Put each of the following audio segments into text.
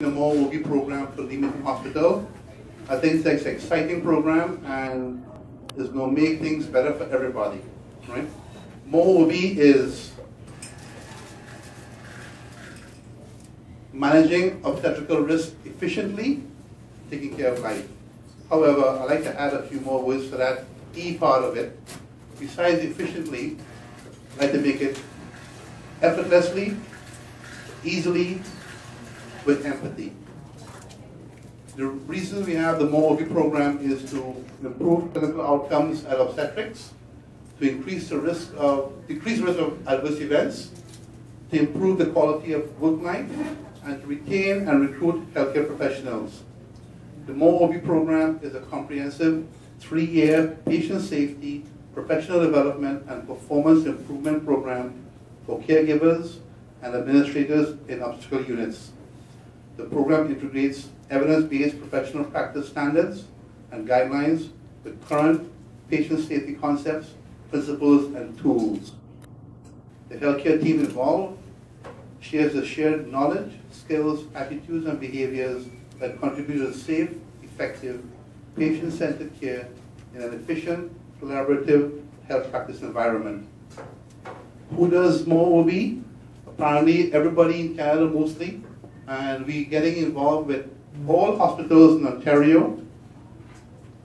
the MoreOB program for Leamington Hospital. I think it's an exciting program and it's going to make things better for everybody, right? MoreOB is managing obstetrical risk efficiently, taking care of life. However, I'd like to add a few more words for that E part of it. Besides efficiently, I'd like to make it effortlessly, easily, with empathy. The reason we have the MoreOB program is to improve clinical outcomes at obstetrics, to decrease the risk of adverse events, to improve the quality of work life, and to retain and recruit healthcare professionals. The MoreOB program is a comprehensive 3-year patient safety, professional development, and performance improvement program for caregivers and administrators in obstetrical units. The program integrates evidence-based professional practice standards and guidelines with current patient safety concepts, principles, and tools. The healthcare team involved shares the shared knowledge, skills, attitudes, and behaviors that contribute to safe, effective, patient-centered care in an efficient, collaborative health practice environment. Who does MoreOB? Apparently everybody in Canada mostly, and we're getting involved with all hospitals in Ontario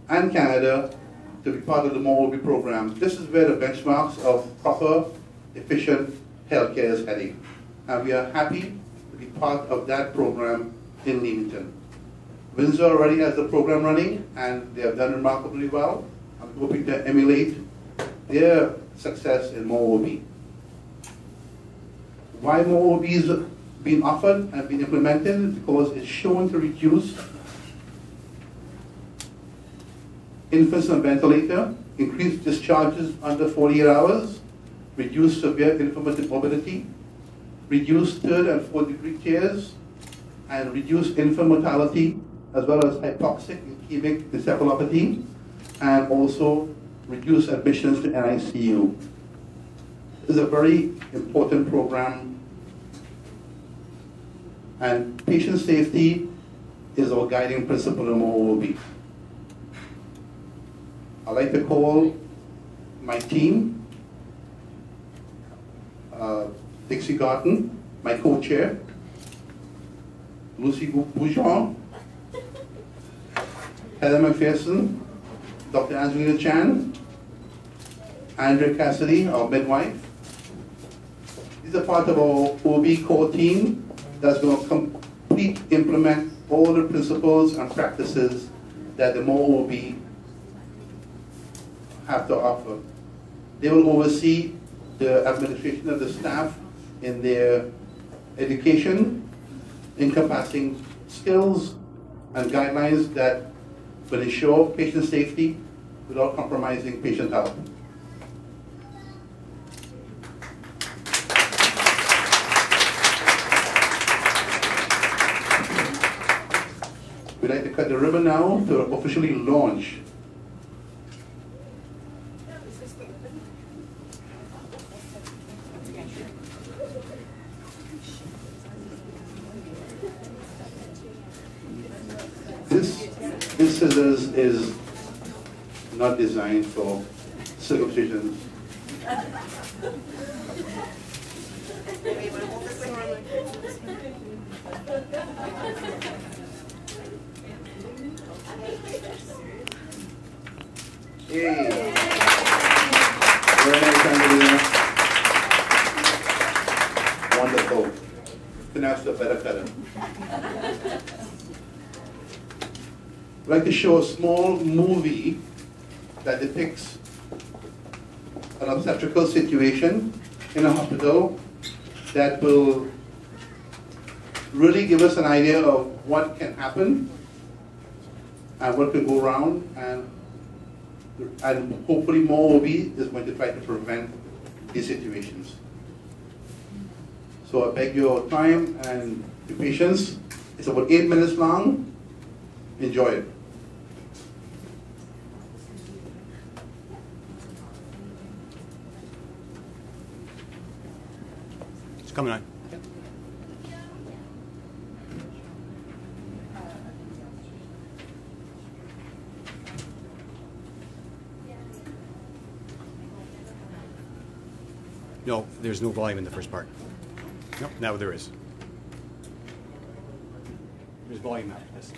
and Canada to be part of the MoreOB program. This is where the benchmarks of proper, efficient healthcare is heading. And we are happy to be part of that program in Leamington. Windsor already has the program running, and they have done remarkably well. I'm hoping to emulate their success in MoreOB. Why MoreOB is being offered and being implemented? Because it's shown to reduce infants on ventilator, increase discharges under 48 hours, reduce severe infant morbidity, reduce 3rd and 4th degree tears, and reduce infant mortality, as well as hypoxic ischemic encephalopathy, and also reduce admissions to NICU. This is a very important program, and patient safety is our guiding principle in MoreOB. I'd like to call my team, Dixie Garten, my co-chair, Lucy Bouchon, Heather McPherson, Dr. Angelina Chan, Andrea Cassidy, our midwife. These are part of our OB core team that's going to implement all the principles and practices that the MoreOB have to offer. They will oversee the administration of the staff in their education, encompassing skills and guidelines that will ensure patient safety without compromising patient health. We'd like to cut the ribbon now to officially launch. This scissors is not designed for circumcisions. Yay! Very nice, Angelina. Wonderful. Couldn't ask for a better cutter. I'd like to show a small movie that depicts an obstetrical situation in a hospital that will really give us an idea of what can happen and what can go wrong, and hopefully MoreOB is going to try to prevent these situations. So I beg your time and your patience. It's about 8 minutes long. Enjoy it. It's coming on. No, there's no volume in the first part. No, now there is. There's volume now, yes.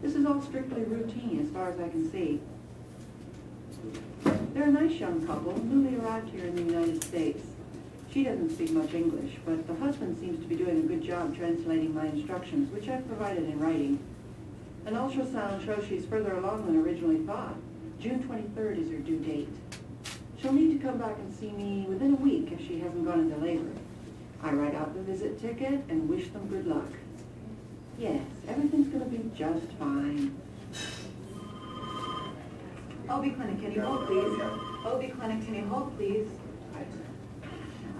This is all strictly routine as far as I can see. They're a nice young couple, newly arrived here in the United States. She doesn't speak much English, but the husband seems to be doing a good job translating my instructions, which I've provided in writing. An ultrasound shows she's further along than originally thought. June 23rd is her due date. She'll need to come back and see me within a week if she hasn't gone into labor. I write out the visit ticket and wish them good luck. Yes, everything's going to be just fine. OB Clinic, can you hold, please? OB Clinic, can you hold, please?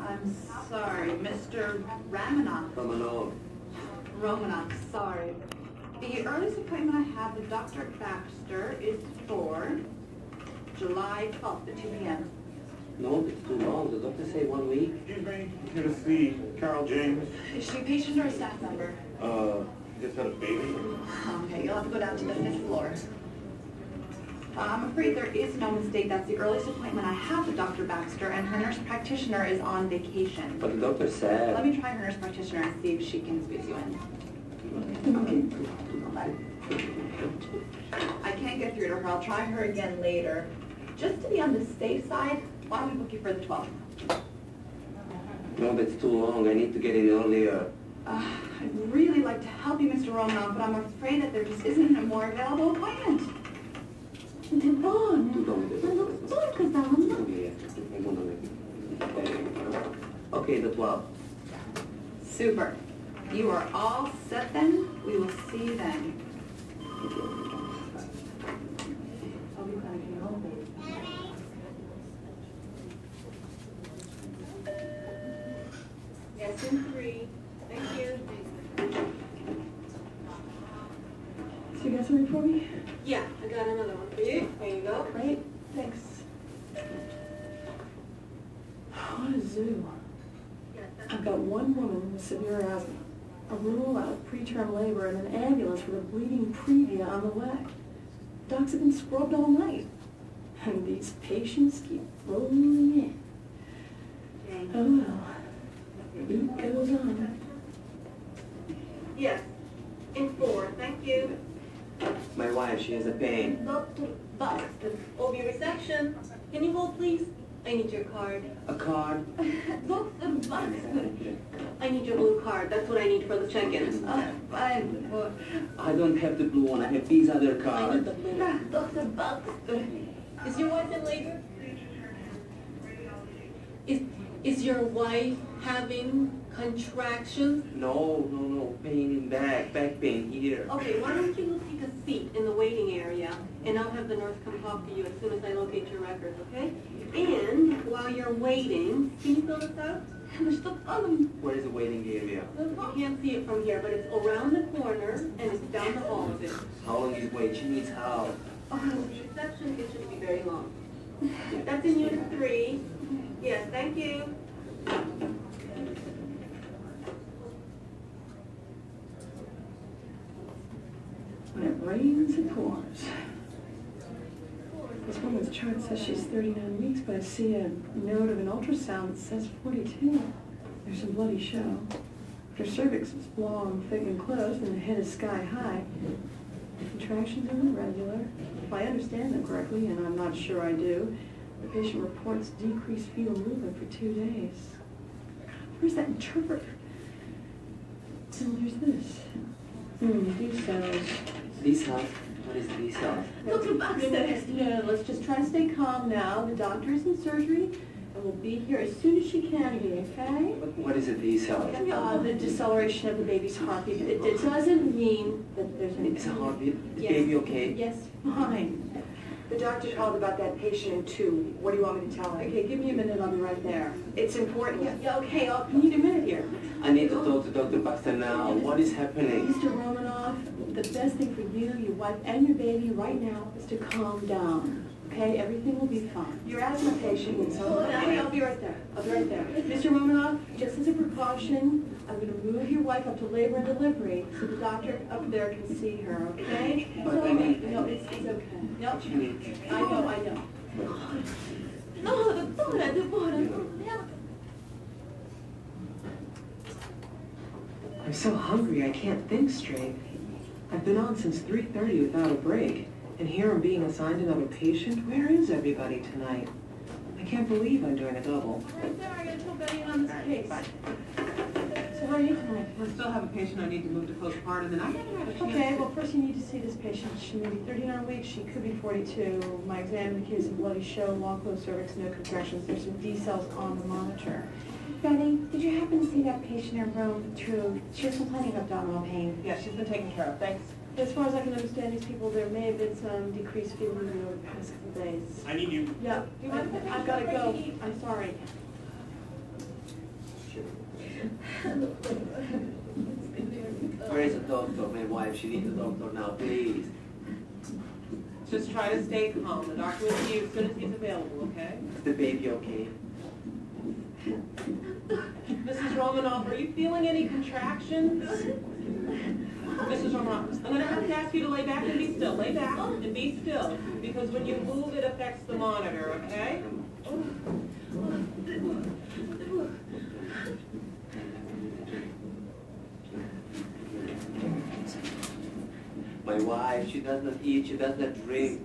I'm sorry, Mr. Romanoff. Romanoff, sorry. The earliest appointment I have with Dr. Baxter is for July 12th at 2 p.m. No, it's too long. The doctor say 1 week. Excuse me, I'm here to see Carol James. Is she a patient or a staff member? Just had a baby. Okay, you'll have to go down to the 5th floor. I'm afraid there is no mistake. That's the earliest appointment I have with Dr. Baxter, and her nurse practitioner is on vacation. But the doctor said... Let me try her nurse practitioner and see if she can squeeze you in. I can't get through to her. I'll try her again later. Just to be on the safe side, why don't we book you for the 12th? No, that's too long. I need to get in earlier. I'd really like to help you, Mr. Romanoff, but I'm afraid that there just isn't a more available appointment. Okay, the 12th. Super. You are all set then. We will see you then. I'll be glad you know. Yes, in 3. Thank you. So you got something for me? Yeah, I got another one for you. There you go. Great. Thanks. What a zoo. I've got one woman with severe asthma, a rule out preterm labor, and an ambulance with a bleeding previa on the way. Docs have been scrubbed all night, and these patients keep rolling in. Oh well, beat goes on. Yes, in 4. Thank you. My wife, she has a pain. Dr. Baxter, OB reception. Can you hold, please? I need your card. A card? Dr. Baxter, I need your blue card. That's what I need for the check-in. Fine. I don't have the blue one. I have these other I need cards. the blue. Dr. Baxter, is your wife in labor? Is your wife having contractions? No. Pain in back pain here. Okay, why don't you take a seat in the waiting area, and I'll have the nurse come talk to you as soon as I locate your records, okay? And while you're waiting, can you fill this out? Where is the waiting area? You can't see it from here, but it's around the corner, and it's down the hall of it. How long is wait? She needs help. Oh, the reception, it shouldn't be very long. That's in unit 3. Yes, thank you. When it rains, it pours. This woman's chart says she's 39 weeks, but I see a note of an ultrasound that says 42. There's some bloody show. Her cervix is long, thick, and closed, and the head is sky high. The contractions are irregular. If I understand them correctly, and I'm not sure I do, the patient reports decreased fetal movement for 2 days. Where's that interpreter? And there's this. These cells. These cells? What is these cells? Dr. Baxter. No, let's just try to stay calm now. The doctor is in surgery and will be here as soon as she can be, okay? What is it, these cells? The deceleration of the baby's heartbeat. It doesn't mean that there's any... It's a heartbeat. Is Yes. baby okay? Yes, fine. The doctor called about that patient in 2. What do you want me to tell him? Okay, give me a minute. I'll be right there. It's important. Yeah, okay, I need a minute here. I need to talk to Dr. Baxter now. What is happening? Mr. Romanoff, the best thing for you, your wife, and your baby right now is to calm down. Okay? Everything will be fine. Your asthma patient needs some... I'll be right there. I'll be right there. Mr. Romanoff, just as a precaution, I'm going to move your wife up to labor and delivery so the doctor up there can see her, okay? But I need... No, it's okay. No, She needs... I know. No, doctora. I'm so hungry I can't think straight. I've been on since 3:30 without a break, and here I'm being assigned another patient. Where is everybody tonight? I can't believe I'm doing a double. Right there, I gotta tell Betty on this case. So how are you tonight? I still have a patient I need to move to postpartum, and I haven't had a chance. Okay, well, first you need to see this patient. She may be 39 weeks, she could be 42. My exam indicates a bloody show, long closed cervix, no contractions. There's some D cells on the monitor. Betty, did you happen to see that patient in room 2? She was complaining of abdominal pain. Yeah, she's been taken care of. Thanks. As far as I can understand these people, there may have been some decreased feeling over the past couple days. I need you. Yeah, I've got to go. I'm sorry. Where is the doctor? My wife, she needs a doctor now, please. Just try to stay calm. The doctor will see you as soon as he's available, okay? Is the baby okay? Mrs. Romanoff, are you feeling any contractions? Mrs. Romanoff, I'm going to have to ask you to lay back and be still. Lay back and be still. Because when you move, it affects the monitor, okay? My wife, she does not eat, she does not drink.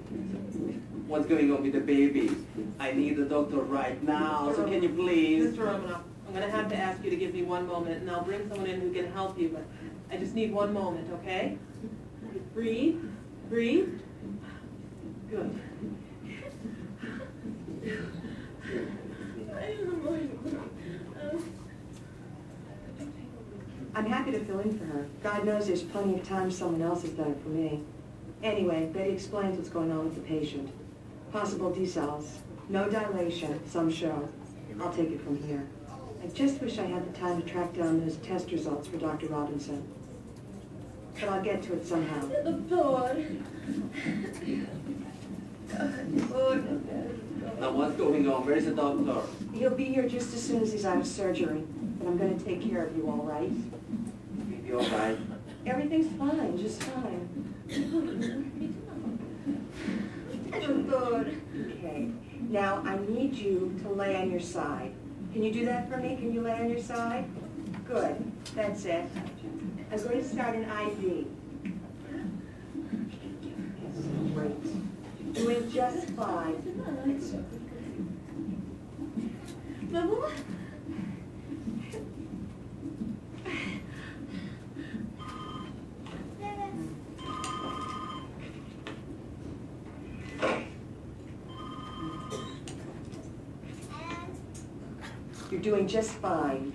What's going on with the baby? I need the doctor right now, so can you please? Mr. Romanoff, I'm going to have to ask you to give me one moment, and I'll bring someone in who can help you, but I just need one moment, okay? Breathe. Breathe. Good. I'm happy to fill in for her. God knows there's plenty of time someone else has done it for me. Anyway, Betty explains what's going on with the patient. Possible D cells, no dilation, some show. I'll take it from here. I just wish I had the time to track down those test results for Dr. Robinson. But I'll get to it somehow. Now what's going on? Where's the doctor? He'll be here just as soon as he's out of surgery. But I'm going to take care of you, all right? You all right? Everything's fine, just fine. Okay. Now, I need you to lay on your side. Can you do that for me? Can you lay on your side? Good. That's it. I'm going to start an IV. Great. Doing just fine. You're doing just fine.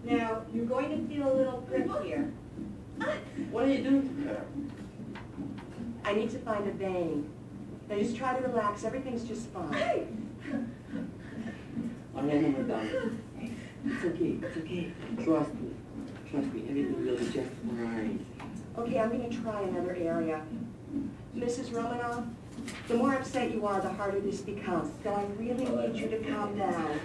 Now, you're going to feel a little grip here. What are you doing? I need to find a vein. Now just try to relax. Everything's just fine. I'm done. It's okay, it's okay. Trust me. Trust me, everything will be just fine. Okay, I'm going to try another area. Mrs. Romanoff, the more upset you are, the harder this becomes. So I really need you to calm down.